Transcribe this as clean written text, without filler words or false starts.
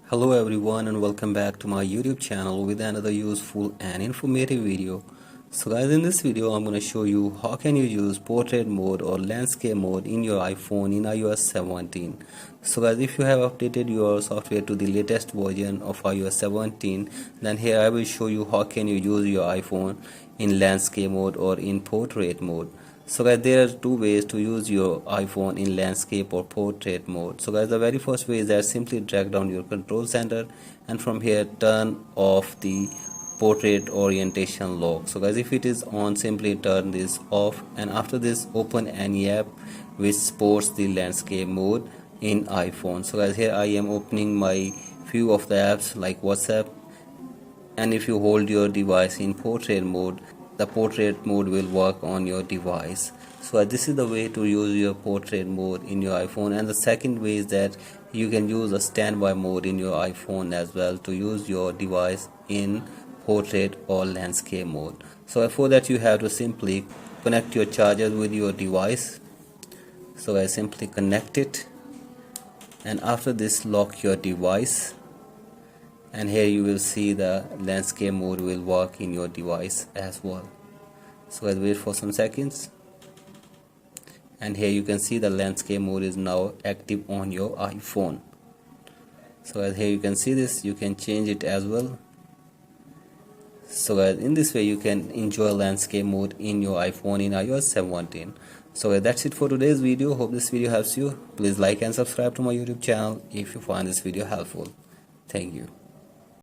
Hello everyone and welcome back to my YouTube channel with another useful and informative video. So guys, in this video I'm going to show you how can you use portrait mode or landscape mode in your iPhone in iOS 17. So guys, if you have updated your software to the latest version of iOS 17, then here I will show you how can you use your iPhone in landscape mode or in portrait mode. So guys, there are two ways to use your iPhone in landscape or portrait mode. So guys, the very first way is that simply drag down your control center and from here turn off the portrait orientation lock. So guys, if it is on, simply turn this off, and after this open any app which supports the landscape mode in iPhone. So guys, here I am opening my few of the apps like WhatsApp, and if you hold your device in portrait mode, the portrait mode will work on your device. So this is the way to use your portrait mode in your iPhone. And the second way is that you can use a standby mode in your iPhone as well to use your device in portrait or landscape mode. So for that you have to simply connect your charger with your device. So I simply connect it, and after this lock your device, and here you will see the landscape mode will work in your device as well. So I'll wait for some seconds, and here you can see the landscape mode is now active on your iPhone. So as here you can see this, you can change it as well. So in this way you can enjoy landscape mode in your iPhone in iOS 17. So that's it for today's video. Hope this video helps you. Please like and subscribe to my YouTube channel if you find this video helpful. Thank you.